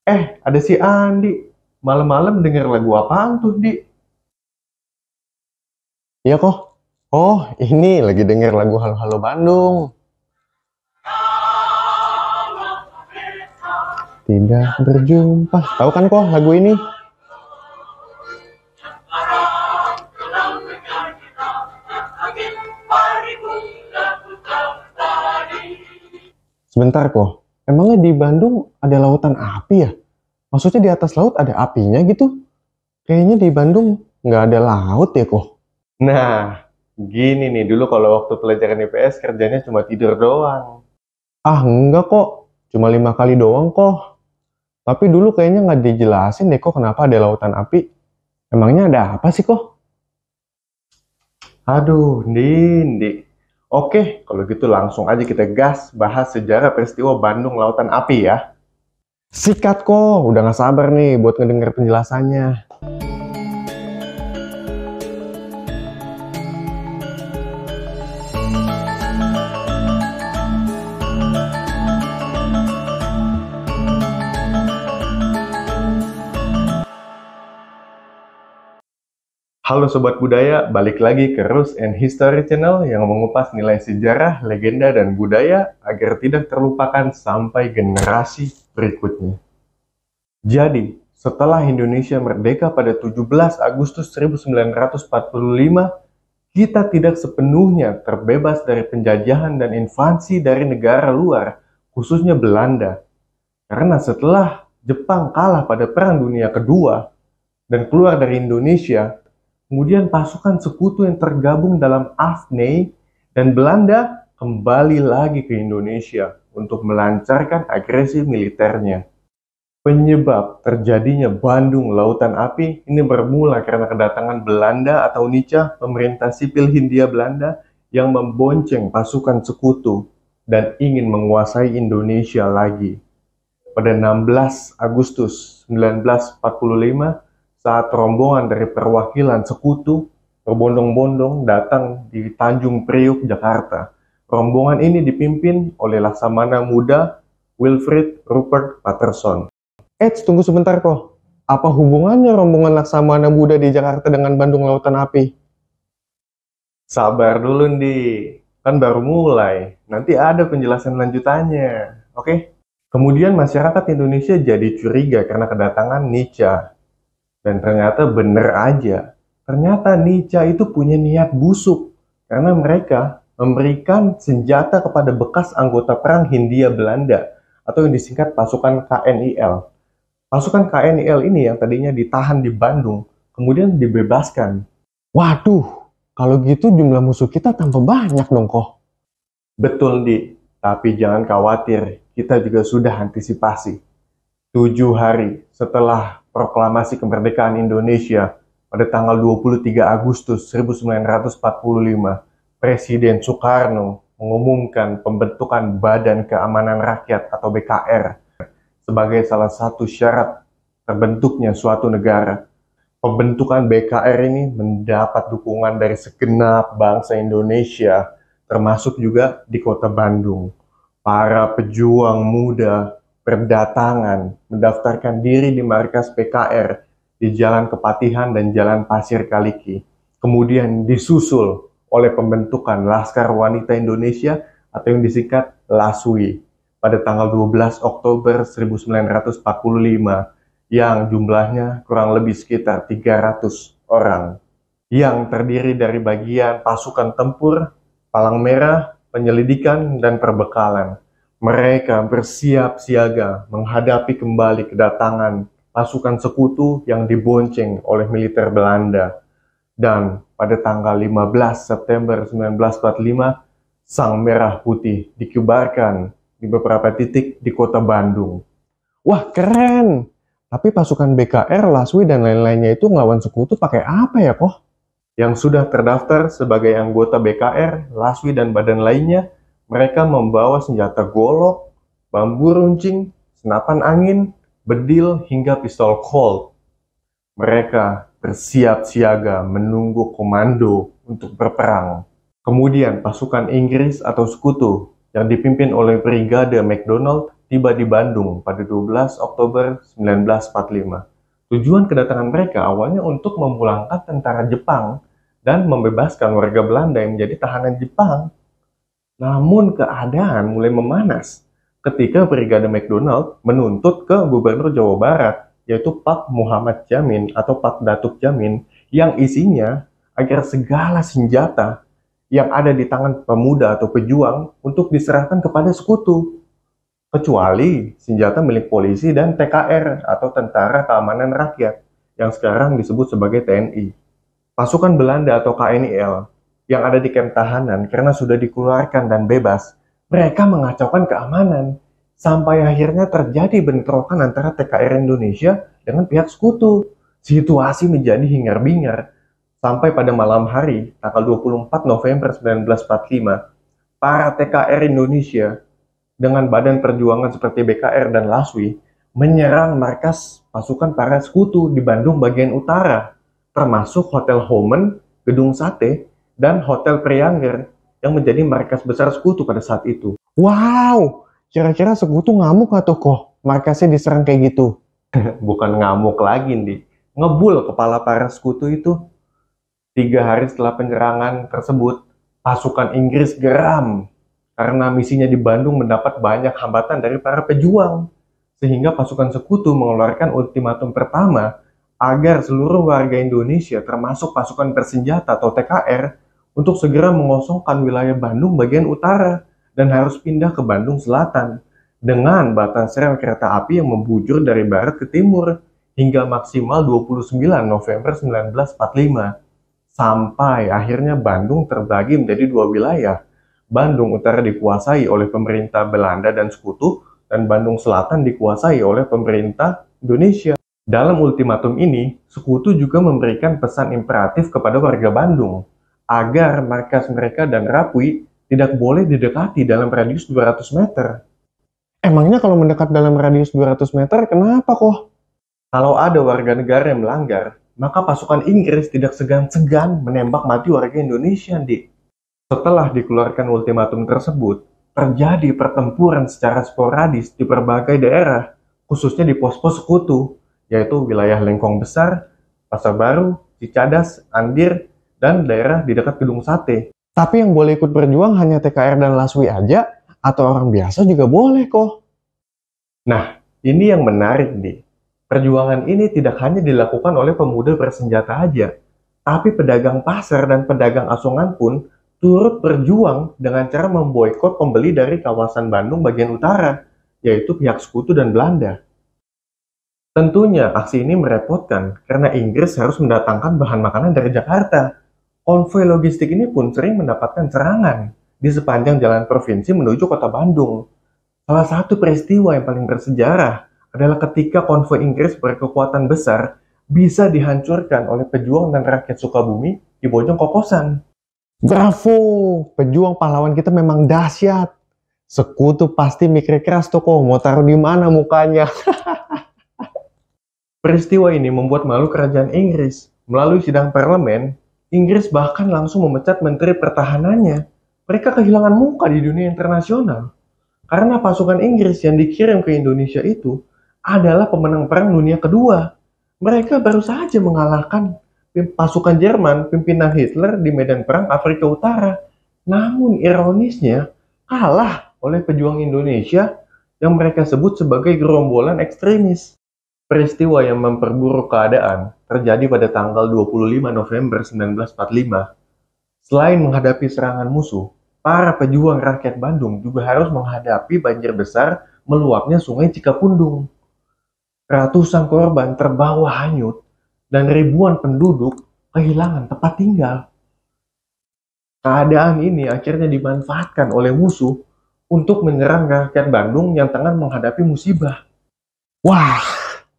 Ada si Andi. Malam-malam denger lagu apaan tuh, Di? Iya kok. Oh, ini lagi denger lagu Halo Halo Bandung. Tidak berjumpa. Tahu kan kok lagu ini? Sebentar kok. Emangnya di Bandung ada lautan api ya? Maksudnya di atas laut ada apinya gitu? Kayaknya di Bandung nggak ada laut ya kok. Nah, gini nih, dulu kalau waktu pelajaran IPS kerjanya cuma tidur doang. Ah enggak kok. Cuma 5 kali doang kok. Tapi dulu kayaknya nggak dijelasin deh kok kenapa ada lautan api. Emangnya ada apa sih kok? Aduh, Ndi. Oke, kalau gitu langsung aja kita gas bahas sejarah peristiwa Bandung Lautan Api ya. Sikat kok, udah nggak sabar nih buat ngedenger penjelasannya. Halo Sobat Budaya, balik lagi ke Rus and History Channel yang mengupas nilai sejarah, legenda, dan budaya agar tidak terlupakan sampai generasi berikutnya. Jadi, setelah Indonesia merdeka pada 17 Agustus 1945, kita tidak sepenuhnya terbebas dari penjajahan dan invasi dari negara luar, khususnya Belanda. Karena setelah Jepang kalah pada Perang Dunia Kedua dan keluar dari Indonesia, kemudian pasukan sekutu yang tergabung dalam AFNI dan Belanda kembali lagi ke Indonesia untuk melancarkan agresi militernya. Penyebab terjadinya Bandung Lautan Api ini bermula karena kedatangan Belanda atau Nica, pemerintah sipil Hindia Belanda yang membonceng pasukan sekutu dan ingin menguasai Indonesia lagi. Pada 16 Agustus 1945, saat rombongan dari perwakilan sekutu berbondong-bondong datang di Tanjung Priuk, Jakarta. Rombongan ini dipimpin oleh Laksamana Muda Wilfrid Rupert Patterson. Tunggu sebentar kok. Apa hubungannya rombongan Laksamana Muda di Jakarta dengan Bandung Lautan Api? Sabar dulu, Ndi. Kan baru mulai. Nanti ada penjelasan lanjutannya. Oke? Kemudian masyarakat Indonesia jadi curiga karena kedatangan Nica. Dan ternyata bener aja. Ternyata Nica itu punya niat busuk. Karena mereka memberikan senjata kepada bekas anggota perang Hindia Belanda. Atau yang disingkat pasukan KNIL. Pasukan KNIL ini yang tadinya ditahan di Bandung. Kemudian dibebaskan. Waduh, kalau gitu jumlah musuh kita tambah banyak dong kok. Betul, Di. Tapi jangan khawatir. Kita juga sudah antisipasi. 7 hari setelah proklamasi kemerdekaan Indonesia pada tanggal 23 Agustus 1945, Presiden Soekarno mengumumkan pembentukan Badan Keamanan Rakyat atau BKR sebagai salah satu syarat terbentuknya suatu negara. Pembentukan BKR ini mendapat dukungan dari segenap bangsa Indonesia, termasuk juga di kota Bandung. Para pejuang muda berdatangan mendaftarkan diri di markas PKR di Jalan Kepatihan dan Jalan Pasir Kaliki. Kemudian disusul oleh pembentukan Laskar Wanita Indonesia atau yang disingkat LASWI pada tanggal 12 Oktober 1945 yang jumlahnya kurang lebih sekitar 300 orang yang terdiri dari bagian pasukan tempur, palang merah, penyelidikan, dan perbekalan. Mereka bersiap siaga menghadapi kembali kedatangan pasukan sekutu yang dibonceng oleh militer Belanda. Dan pada tanggal 15 September 1945, Sang Merah Putih dikibarkan di beberapa titik di kota Bandung. Wah, keren! Tapi pasukan BKR, LASWI, dan lain-lainnya itu ngelawan sekutu pakai apa ya kok? Yang sudah terdaftar sebagai anggota BKR, LASWI, dan badan lainnya, mereka membawa senjata golok, bambu runcing, senapan angin, bedil, hingga pistol Colt. Mereka bersiap siaga menunggu komando untuk berperang. Kemudian pasukan Inggris atau sekutu yang dipimpin oleh Brigade MacDonald tiba di Bandung pada 12 Oktober 1945. Tujuan kedatangan mereka awalnya untuk memulangkan tentara Jepang dan membebaskan warga Belanda yang menjadi tahanan Jepang. Namun keadaan mulai memanas ketika Brigade McDonald menuntut ke Gubernur Jawa Barat, yaitu Pak Muhammad Jamin atau Pak Datuk Jamin, yang isinya agar segala senjata yang ada di tangan pemuda atau pejuang untuk diserahkan kepada sekutu, kecuali senjata milik polisi dan TKR atau Tentara Keamanan Rakyat, yang sekarang disebut sebagai TNI. Pasukan Belanda atau KNIL yang ada di kamp tahanan karena sudah dikeluarkan dan bebas, mereka mengacaukan keamanan, sampai akhirnya terjadi bentrokan antara TKR Indonesia dengan pihak sekutu. Situasi menjadi hingar-bingar, sampai pada malam hari, tanggal 24 November 1945, para TKR Indonesia dengan badan perjuangan seperti BKR dan LASWI menyerang markas pasukan para sekutu di Bandung bagian utara, termasuk Hotel Homen, Gedung Sate, dan Hotel Prianger yang menjadi markas besar sekutu pada saat itu. Wow, kira-kira sekutu ngamuk atau kok markasnya diserang kayak gitu? Bukan ngamuk lagi, Ndi. Ngebul kepala para sekutu itu. 3 hari setelah penyerangan tersebut, pasukan Inggris geram karena misinya di Bandung mendapat banyak hambatan dari para pejuang. Sehingga pasukan sekutu mengeluarkan ultimatum pertama agar seluruh warga Indonesia termasuk pasukan bersenjata atau TKR untuk segera mengosongkan wilayah Bandung bagian utara dan harus pindah ke Bandung Selatan dengan batas rel kereta api yang membujur dari barat ke timur hingga maksimal 29 November 1945. Sampai akhirnya Bandung terbagi menjadi 2 wilayah. Bandung Utara dikuasai oleh pemerintah Belanda dan sekutu, dan Bandung Selatan dikuasai oleh pemerintah Indonesia. Dalam ultimatum ini, sekutu juga memberikan pesan imperatif kepada warga Bandung agar markas mereka dan Rapui tidak boleh didekati dalam radius 200 meter. Emangnya kalau mendekat dalam radius 200 meter, kenapa kok? Kalau ada warga negara yang melanggar, maka pasukan Inggris tidak segan-segan menembak mati warga Indonesia, Di. Setelah dikeluarkan ultimatum tersebut, terjadi pertempuran secara sporadis di berbagai daerah, khususnya di pos-pos sekutu, yaitu wilayah Lengkong Besar, Pasar Baru, Cicadas, Andir, dan daerah di dekat Gedung Sate. Tapi yang boleh ikut berjuang hanya TKR dan LASWI aja, atau orang biasa juga boleh kok? Nah, ini yang menarik, Di. Perjuangan ini tidak hanya dilakukan oleh pemuda bersenjata aja, tapi pedagang pasar dan pedagang asongan pun turut berjuang dengan cara memboikot pembeli dari kawasan Bandung bagian utara, yaitu pihak sekutu dan Belanda. Tentunya aksi ini merepotkan karena Inggris harus mendatangkan bahan makanan dari Jakarta. Konvoi logistik ini pun sering mendapatkan serangan di sepanjang jalan provinsi menuju kota Bandung. Salah satu peristiwa yang paling bersejarah adalah ketika konvoi Inggris berkekuatan besar bisa dihancurkan oleh pejuang dan rakyat Sukabumi di Bojong Kokosan. Bravo, pejuang pahlawan kita memang dahsyat. Sekutu pasti mikir keras tuh kok, mau taruh di mana mukanya. Peristiwa ini membuat malu kerajaan Inggris. Melalui sidang parlemen, Inggris bahkan langsung memecat menteri pertahanannya. Mereka kehilangan muka di dunia internasional. Karena pasukan Inggris yang dikirim ke Indonesia itu adalah pemenang Perang Dunia Kedua. Mereka baru saja mengalahkan pasukan Jerman pimpinan Hitler di medan perang Afrika Utara. Namun ironisnya kalah oleh pejuang Indonesia yang mereka sebut sebagai gerombolan ekstremis. Peristiwa yang memperburuk keadaan terjadi pada tanggal 25 November 1945. Selain menghadapi serangan musuh, para pejuang rakyat Bandung juga harus menghadapi banjir besar meluapnya Sungai Cikapundung. Ratusan korban terbawa hanyut dan ribuan penduduk kehilangan tempat tinggal. Keadaan ini akhirnya dimanfaatkan oleh musuh untuk menyerang rakyat Bandung yang tengah menghadapi musibah. Wah,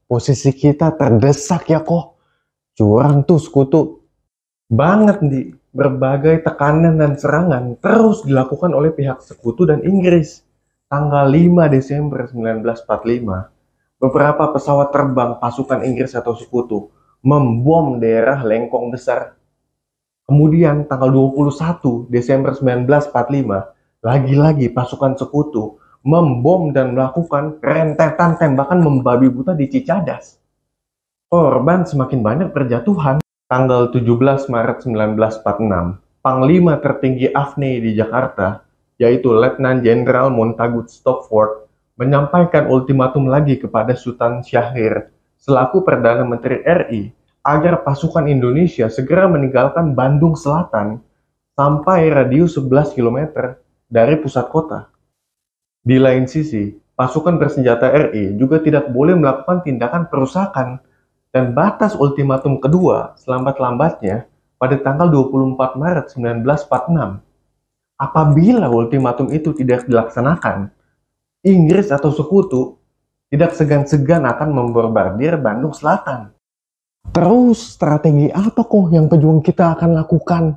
posisi kita terdesak ya kok. Curang tuh sekutu. Banget, Di. Berbagai tekanan dan serangan terus dilakukan oleh pihak sekutu dan Inggris. Tanggal 5 Desember 1945, beberapa pesawat terbang pasukan Inggris atau sekutu membom daerah Lengkong Besar. Kemudian tanggal 21 Desember 1945, lagi-lagi pasukan sekutu membom dan melakukan rentetan tembakan membabi buta di Cicadas. Korban semakin banyak berjatuhan. Tanggal 17 Maret 1946, Panglima tertinggi AFNI di Jakarta, yaitu Letnan Jenderal Montagut Stopford, menyampaikan ultimatum lagi kepada Sultan Syahrir selaku Perdana Menteri RI agar pasukan Indonesia segera meninggalkan Bandung Selatan sampai radius 11 km dari pusat kota. Di lain sisi, pasukan bersenjata RI juga tidak boleh melakukan tindakan perusakan dan batas ultimatum kedua selambat-lambatnya pada tanggal 24 Maret 1946. Apabila ultimatum itu tidak dilaksanakan, Inggris atau sekutu tidak segan-segan akan membombardir Bandung Selatan. Terus strategi apa kok yang pejuang kita akan lakukan?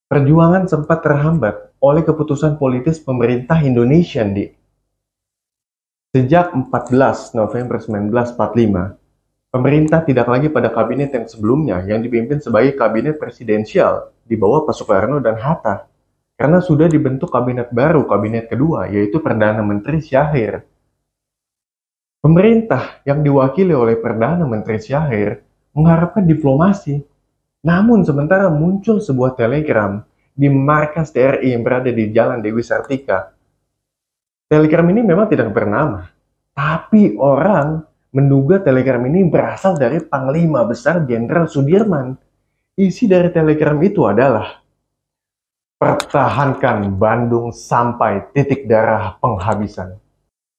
Perjuangan sempat terhambat oleh keputusan politis pemerintah Indonesia, Di. Sejak 14 November 1945, pemerintah tidak lagi pada kabinet yang sebelumnya yang dipimpin sebagai kabinet presidensial di bawah Pak Soekarno dan Hatta, karena sudah dibentuk kabinet baru, kabinet kedua, yaitu Perdana Menteri Syahrir. Pemerintah yang diwakili oleh Perdana Menteri Syahrir mengharapkan diplomasi. Namun sementara muncul sebuah telegram di markas TRI yang berada di Jalan Dewi Sartika. Telegram ini memang tidak bernama, tapi orang menduga telegram ini berasal dari Panglima Besar Jenderal Sudirman. Isi dari telegram itu adalah, pertahankan Bandung sampai titik darah penghabisan.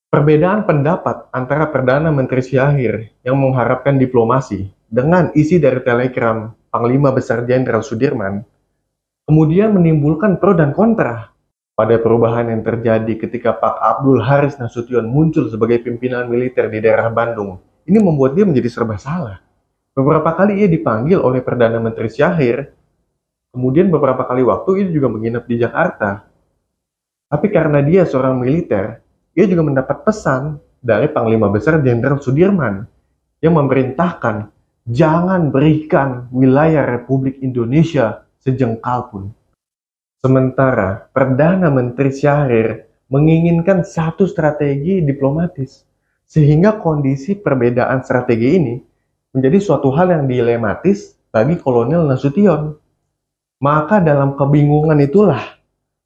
Perbedaan pendapat antara Perdana Menteri Syahrir yang mengharapkan diplomasi dengan isi dari telegram Panglima Besar Jenderal Sudirman kemudian menimbulkan pro dan kontra. Pada perubahan yang terjadi ketika Pak Abdul Haris Nasution muncul sebagai pimpinan militer di daerah Bandung, ini membuat dia menjadi serba salah. Beberapa kali ia dipanggil oleh Perdana Menteri Syahrir, kemudian beberapa kali waktu ia juga menginap di Jakarta. Tapi karena dia seorang militer, ia juga mendapat pesan dari Panglima Besar Jenderal Sudirman yang memerintahkan jangan berikan wilayah Republik Indonesia sejengkal pun. Sementara Perdana Menteri Syahrir menginginkan satu strategi diplomatis, sehingga kondisi perbedaan strategi ini menjadi suatu hal yang dilematis bagi Kolonel Nasution. Maka dalam kebingungan itulah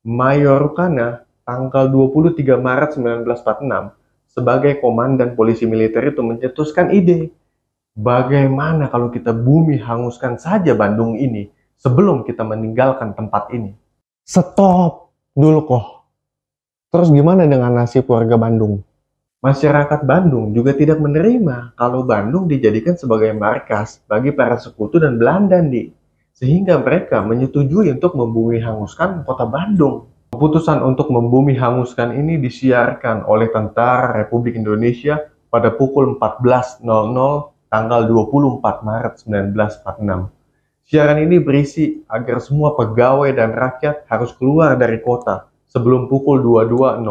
Mayor Rukana tanggal 23 Maret 1946 sebagai komandan polisi militer itu mencetuskan ide, bagaimana kalau kita bumi hanguskan saja Bandung ini sebelum kita meninggalkan tempat ini. Stop dulu kok. Terus gimana dengan nasib warga Bandung? Masyarakat Bandung juga tidak menerima kalau Bandung dijadikan sebagai markas bagi para sekutu dan Belanda, Di. Sehingga mereka menyetujui untuk membumi hanguskan kota Bandung. Keputusan untuk membumi hanguskan ini disiarkan oleh Tentara Republik Indonesia pada pukul 14.00 tanggal 24 Maret 1946. Siaran ini berisi agar semua pegawai dan rakyat harus keluar dari kota sebelum pukul 22.00.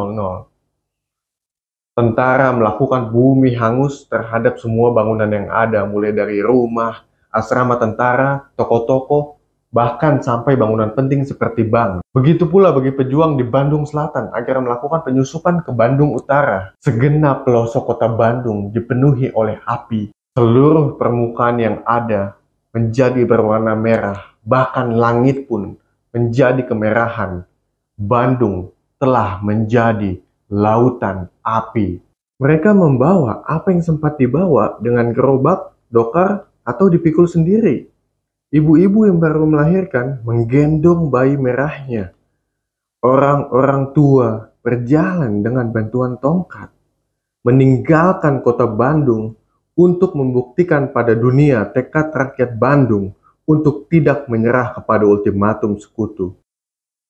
Tentara melakukan bumi hangus terhadap semua bangunan yang ada, mulai dari rumah, asrama tentara, toko-toko, bahkan sampai bangunan penting seperti bank. Begitu pula bagi pejuang di Bandung Selatan agar melakukan penyusupan ke Bandung Utara. Segenap pelosok kota Bandung dipenuhi oleh api. Seluruh permukaan yang ada menjadi berwarna merah, bahkan langit pun menjadi kemerahan. Bandung telah menjadi lautan api. Mereka membawa apa yang sempat dibawa dengan gerobak, dokar, atau dipikul sendiri. Ibu-ibu yang baru melahirkan menggendong bayi merahnya. Orang-orang tua berjalan dengan bantuan tongkat, meninggalkan kota Bandung untuk membuktikan pada dunia tekad rakyat Bandung untuk tidak menyerah kepada ultimatum sekutu.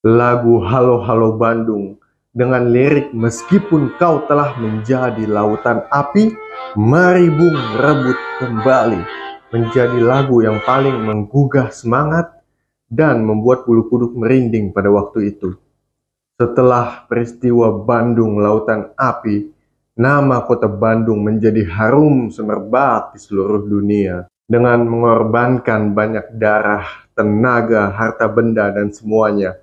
Lagu Halo Halo Bandung dengan lirik meskipun kau telah menjadi lautan api, mari bung rebut kembali, menjadi lagu yang paling menggugah semangat dan membuat bulu kuduk merinding pada waktu itu. Setelah peristiwa Bandung Lautan Api, nama kota Bandung menjadi harum semerbak di seluruh dunia. Dengan mengorbankan banyak darah, tenaga, harta benda, dan semuanya,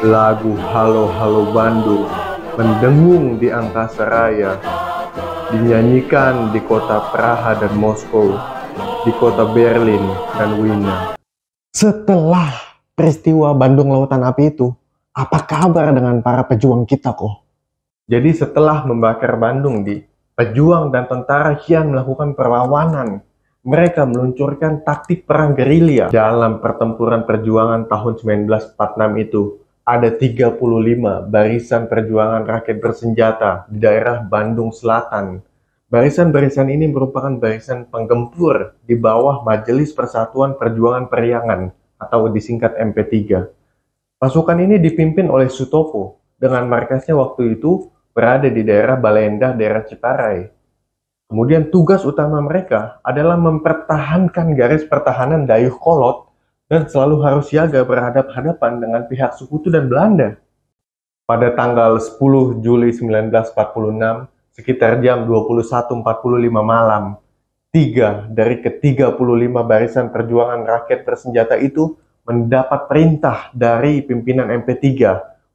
lagu Halo Halo Bandung mendengung di angkasa raya, dinyanyikan di kota Praha dan Moskow, di kota Berlin dan Wina. Setelah peristiwa Bandung Lautan Api itu, apa kabar dengan para pejuang kita kok? Jadi setelah membakar Bandung, pejuang dan tentara kian melakukan perlawanan. Mereka meluncurkan taktik perang gerilya. Dalam pertempuran perjuangan tahun 1946 itu, ada 35 barisan perjuangan rakyat bersenjata di daerah Bandung Selatan. Barisan-barisan ini merupakan barisan penggempur di bawah Majelis Persatuan Perjuangan Periangan atau disingkat MP3. Pasukan ini dipimpin oleh Sutopo dengan markasnya waktu itu berada di daerah Balendah, daerah Ciparai. Kemudian tugas utama mereka adalah mempertahankan garis pertahanan Dayeuhkolot dan selalu harus siaga berhadap-hadapan dengan pihak Sekutu dan Belanda. Pada tanggal 10 Juli 1946, sekitar jam 21.45 malam, 3 dari ke-35 barisan perjuangan rakyat bersenjata itu mendapat perintah dari pimpinan MP3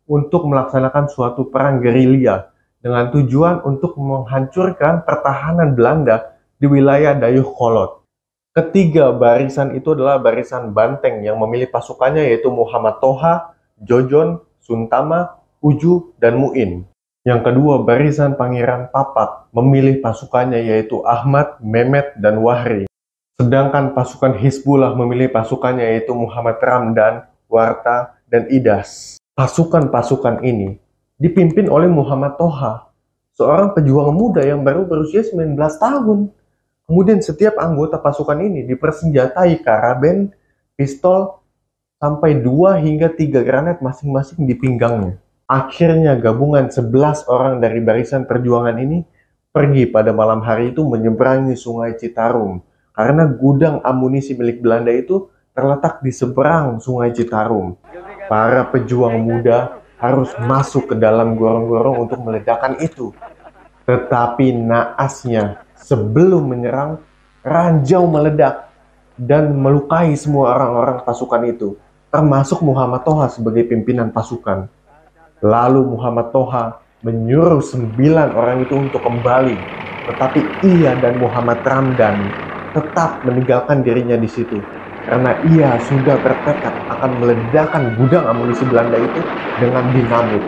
untuk melaksanakan suatu perang gerilya dengan tujuan untuk menghancurkan pertahanan Belanda di wilayah Dayeuhkolot. Ketiga barisan itu adalah barisan Banteng yang memilih pasukannya yaitu Muhammad Toha, Jojon, Suntama, Uju, dan Muin. Yang kedua barisan Pangeran Papak memilih pasukannya yaitu Ahmad, Mehmet, dan Wahri. Sedangkan pasukan Hizbullah memilih pasukannya yaitu Muhammad Ramdan, Warta, dan Idas. Pasukan-pasukan ini dipimpin oleh Muhammad Toha, seorang pejuang muda yang baru berusia 19 tahun. Kemudian setiap anggota pasukan ini dipersenjatai karaben, pistol, sampai 2 hingga 3 granat masing-masing di pinggangnya. Akhirnya gabungan 11 orang dari barisan perjuangan ini pergi pada malam hari itu menyeberangi Sungai Citarum, karena gudang amunisi milik Belanda itu terletak di seberang Sungai Citarum. Para pejuang muda harus masuk ke dalam gorong-gorong untuk meledakkan itu. Tetapi naasnya, sebelum menyerang, ranjau meledak dan melukai semua orang-orang pasukan itu, termasuk Muhammad Toha sebagai pimpinan pasukan. Lalu Muhammad Toha menyuruh 9 orang itu untuk kembali, tetapi ia dan Muhammad Ramdan tetap meninggalkan dirinya di situ, karena ia sudah bertekad akan meledakkan gudang amunisi Belanda itu dengan dinamit.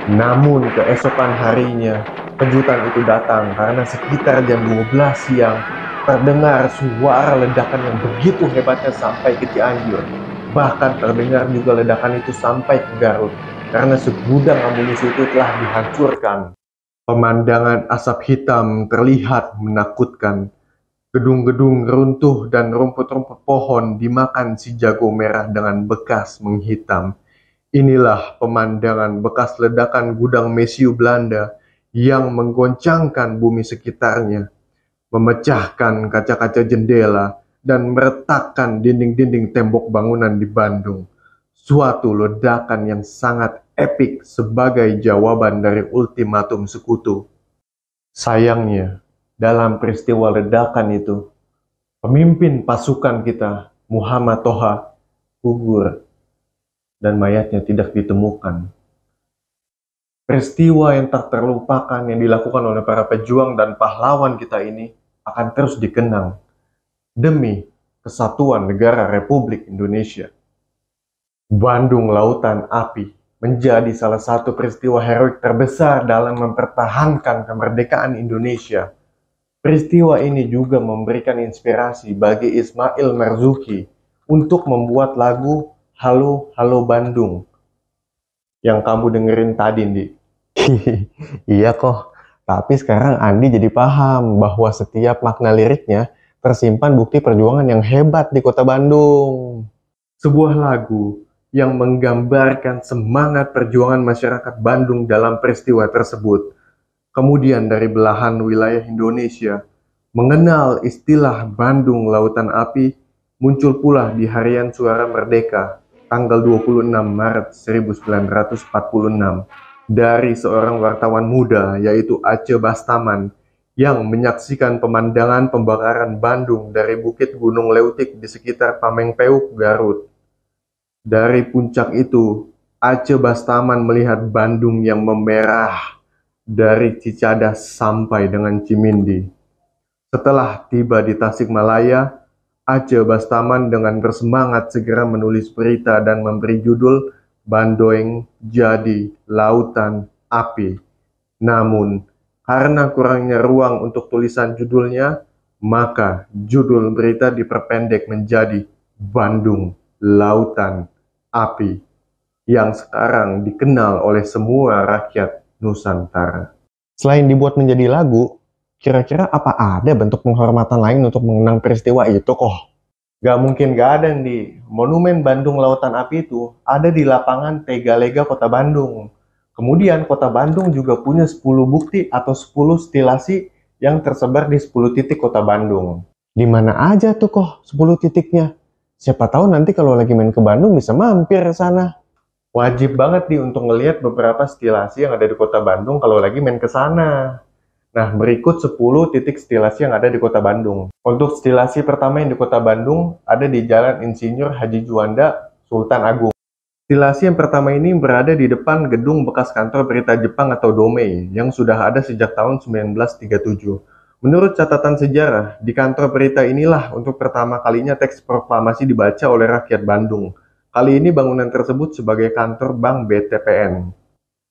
Namun keesokan harinya, kejutan itu datang karena sekitar jam 12 siang terdengar suara ledakan yang begitu hebatnya sampai ke Cianjur. Bahkan terdengar juga ledakan itu sampai ke Garut, karena segudang amunisi itu telah dihancurkan. Pemandangan asap hitam terlihat menakutkan. Gedung-gedung runtuh dan rumput-rumput pohon dimakan si jago merah dengan bekas menghitam. Inilah pemandangan bekas ledakan gudang mesiu Belanda yang menggoncangkan bumi sekitarnya, memecahkan kaca-kaca jendela, dan meretakkan dinding-dinding tembok bangunan di Bandung. Suatu ledakan yang sangat epik sebagai jawaban dari ultimatum Sekutu. Sayangnya, dalam peristiwa ledakan itu, pemimpin pasukan kita, Muhammad Toha, gugur dan mayatnya tidak ditemukan. Peristiwa yang tak terlupakan yang dilakukan oleh para pejuang dan pahlawan kita ini akan terus dikenang demi kesatuan negara Republik Indonesia. Bandung Lautan Api menjadi salah satu peristiwa heroik terbesar dalam mempertahankan kemerdekaan Indonesia. Peristiwa ini juga memberikan inspirasi bagi Ismail Marzuki untuk membuat lagu Halo Halo Bandung yang kamu dengerin tadi, Ndi. Iya kok, tapi sekarang Andi jadi paham bahwa setiap makna liriknya tersimpan bukti perjuangan yang hebat di kota Bandung. Sebuah lagu yang menggambarkan semangat perjuangan masyarakat Bandung dalam peristiwa tersebut. Kemudian dari belahan wilayah Indonesia mengenal istilah Bandung Lautan Api muncul pula di Harian Suara Merdeka tanggal 26 Maret 1946 dari seorang wartawan muda yaitu Aceh Bastaman yang menyaksikan pemandangan pembakaran Bandung dari Bukit Gunung Leutik di sekitar Pamengpeuk, Garut. Dari puncak itu, Ace Bastaman melihat Bandung yang memerah dari Cicadas sampai dengan Cimindi. Setelah tiba di Tasikmalaya, Ace Bastaman dengan bersemangat segera menulis berita dan memberi judul Bandoeng Jadi Lautan Api. Namun, karena kurangnya ruang untuk tulisan judulnya, maka judul berita diperpendek menjadi Bandung Lautan Api, yang sekarang dikenal oleh semua rakyat Nusantara. Selain dibuat menjadi lagu, kira-kira apa ada bentuk penghormatan lain untuk mengenang peristiwa itu kok? Gak mungkin gak ada nih. Monumen Bandung Lautan Api itu ada di lapangan Tegalega Kota Bandung. Kemudian Kota Bandung juga punya 10 bukti atau 10 stilasi yang tersebar di 10 titik Kota Bandung. Di mana aja tuh kok 10 titiknya? Siapa tahu nanti kalau lagi main ke Bandung bisa mampir ke sana. Wajib banget nih untuk ngelihat beberapa stilasi yang ada di Kota Bandung kalau lagi main ke sana. Nah, berikut 10 titik stilasi yang ada di Kota Bandung. Untuk stilasi pertama yang di Kota Bandung, ada di Jalan Insinyur Haji Juanda, Sultan Agung. Stilasi yang pertama ini berada di depan gedung bekas kantor berita Jepang atau Domei, yang sudah ada sejak tahun 1937. Menurut catatan sejarah, di kantor berita inilah untuk pertama kalinya teks proklamasi dibaca oleh rakyat Bandung. Kali ini bangunan tersebut sebagai kantor Bank BTPN.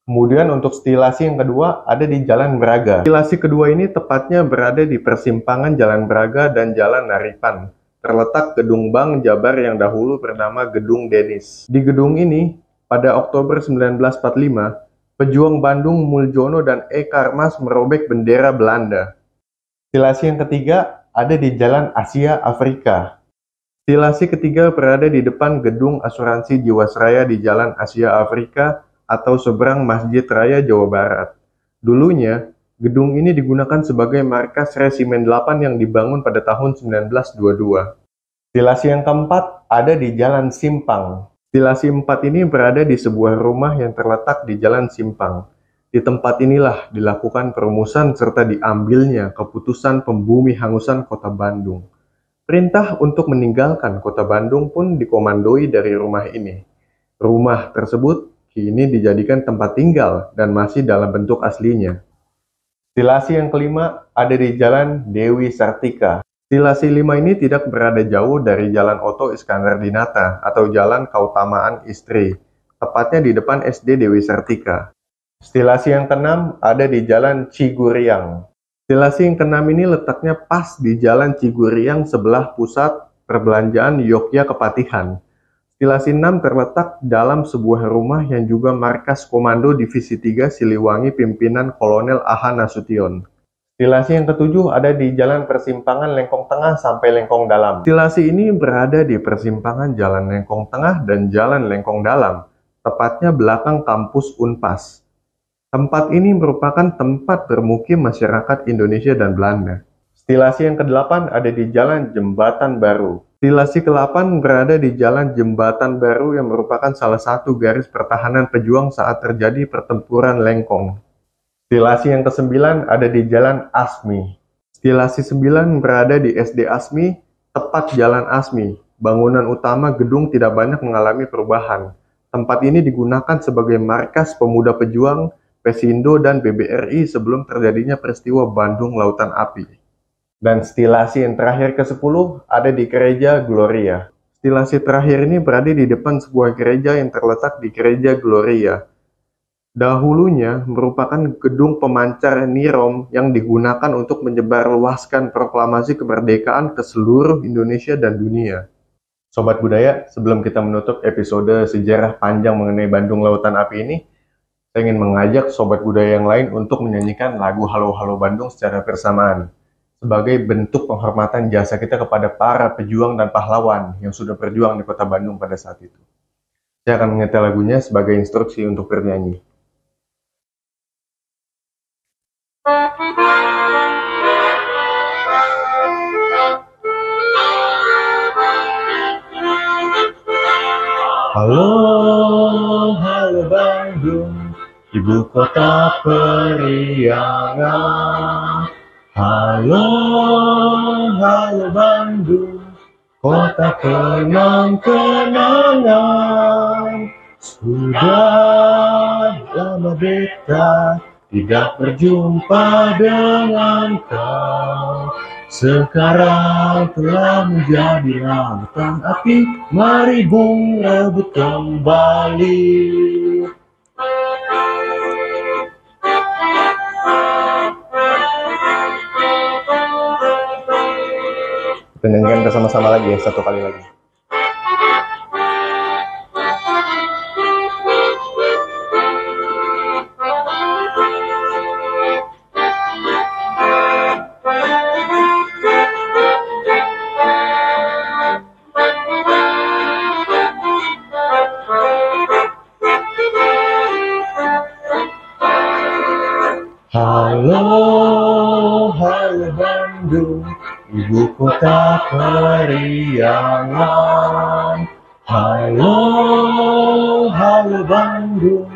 Kemudian untuk stilasi yang kedua ada di Jalan Braga. Stilasi kedua ini tepatnya berada di persimpangan Jalan Braga dan Jalan Naripan. Terletak gedung Bank Jabar yang dahulu bernama Gedung Denis. Di gedung ini, pada Oktober 1945, pejuang Bandung Muljono dan E. Karmas merobek bendera Belanda. Stilasi yang ketiga ada di Jalan Asia Afrika. Stilasi ketiga berada di depan gedung asuransi Jiwasraya di Jalan Asia Afrika atau seberang Masjid Raya Jawa Barat. Dulunya, gedung ini digunakan sebagai markas Resimen 8 yang dibangun pada tahun 1922. Stilasi yang keempat ada di Jalan Simpang. Stilasi 4 ini berada di sebuah rumah yang terletak di Jalan Simpang. Di tempat inilah dilakukan perumusan serta diambilnya keputusan pembumi hangusan Kota Bandung. Perintah untuk meninggalkan Kota Bandung pun dikomandoi dari rumah ini. Rumah tersebut kini dijadikan tempat tinggal dan masih dalam bentuk aslinya. Stilasi yang kelima ada di Jalan Dewi Sartika. Stilasi 5 ini tidak berada jauh dari Jalan Oto Iskandar Dinata atau Jalan Kautamaan Istri, tepatnya di depan SD Dewi Sartika. Stilasi yang keenam ada di Jalan Ciguriang. Stilasi yang keenam ini letaknya pas di Jalan Ciguriang sebelah pusat perbelanjaan Yogya Kepatihan. Stilasi 6 terletak dalam sebuah rumah yang juga markas Komando Divisi 3 Siliwangi pimpinan Kolonel A.H. Nasution. Stilasi yang ketujuh ada di Jalan Persimpangan Lengkong Tengah sampai Lengkong Dalam. Stilasi ini berada di persimpangan Jalan Lengkong Tengah dan Jalan Lengkong Dalam, tepatnya belakang kampus Unpas. Tempat ini merupakan tempat bermukim masyarakat Indonesia dan Belanda. Stilasi yang ke-8 ada di Jalan Jembatan Baru. Stilasi ke-8 berada di Jalan Jembatan Baru yang merupakan salah satu garis pertahanan pejuang saat terjadi pertempuran Lengkong. Stilasi yang ke-9 ada di Jalan Asmi. Stilasi 9 berada di SD Asmi, tepat Jalan Asmi. Bangunan utama gedung tidak banyak mengalami perubahan. Tempat ini digunakan sebagai markas pemuda pejuang, Pesindo dan BBRI sebelum terjadinya peristiwa Bandung Lautan Api. Dan stilasi yang terakhir ke-10 ada di Gereja Gloria. Stilasi terakhir ini berada di depan sebuah gereja yang terletak di Gereja Gloria. Dahulunya merupakan gedung pemancar nirom yang digunakan untuk menyebarluaskan proklamasi kemerdekaan ke seluruh Indonesia dan dunia. Sobat Budaya, sebelum kita menutup episode sejarah panjang mengenai Bandung Lautan Api ini, saya ingin mengajak Sobat Budaya yang lain untuk menyanyikan lagu Halo Halo Bandung secara bersamaan, sebagai bentuk penghormatan jasa kita kepada para pejuang dan pahlawan yang sudah berjuang di Kota Bandung pada saat itu. Saya akan menyetel lagunya sebagai instruksi untuk bernyanyi. Halo, halo Bandung, ibu kota periangan. Halo, halo Bandung, kota kenang-kenangan. Sudah lama beta tidak berjumpa dengan kau. Sekarang telah menjadi lautan api, mari bung rebut kembali. Kita nyanyikan bersama-sama lagi ya, satu kali lagi. Halo, halo Bandung, ibu kota periangan. Halo, halo Bandung,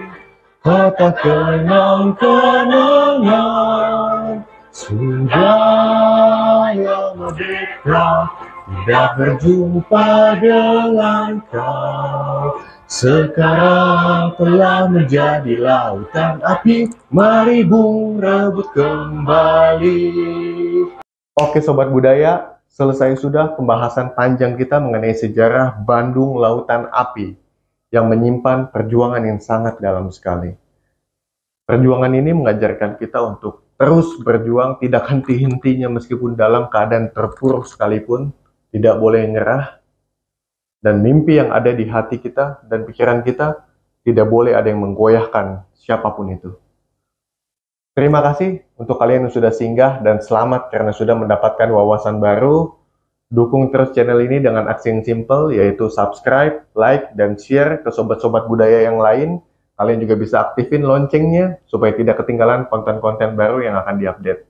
kota kenang-kenangan. Sudah lama beta tidak berjumpa dengan kau. Sekarang telah menjadi lautan api, mari bung rebut kembali. Oke Sobat Budaya, selesai sudah pembahasan panjang kita mengenai sejarah Bandung Lautan Api yang menyimpan perjuangan yang sangat dalam sekali. Perjuangan ini mengajarkan kita untuk terus berjuang, tidak henti-hentinya meskipun dalam keadaan terpuruk sekalipun, tidak boleh nyerah. Dan mimpi yang ada di hati kita dan pikiran kita tidak boleh ada yang menggoyahkan siapapun itu. Terima kasih untuk kalian yang sudah singgah dan selamat karena sudah mendapatkan wawasan baru. Dukung terus channel ini dengan aksi yang simple, yaitu subscribe, like, dan share ke sobat-sobat budaya yang lain. Kalian juga bisa aktifin loncengnya supaya tidak ketinggalan konten-konten baru yang akan diupdate.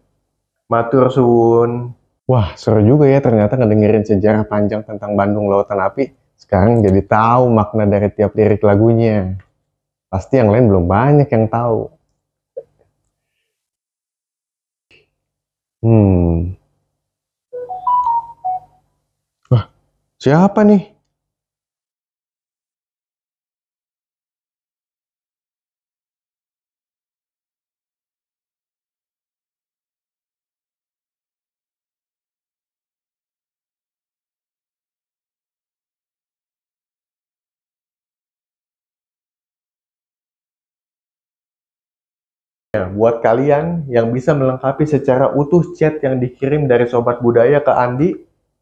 Matur suwun. Wah, seru juga ya ternyata ngedengerin sejarah panjang tentang Bandung Lautan Api. Sekarang jadi tahu makna dari tiap lirik lagunya. Pasti yang lain belum banyak yang tahu. Wah, siapa nih? Buat kalian yang bisa melengkapi secara utuh chat yang dikirim dari Sobat Budaya ke Andi,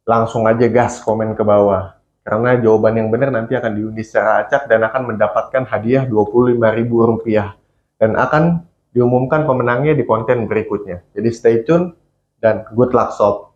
langsung aja gas komen ke bawah. Karena jawaban yang benar nanti akan diundi secara acak dan akan mendapatkan hadiah Rp25.000. Dan akan diumumkan pemenangnya di konten berikutnya. Jadi stay tune dan good luck sob.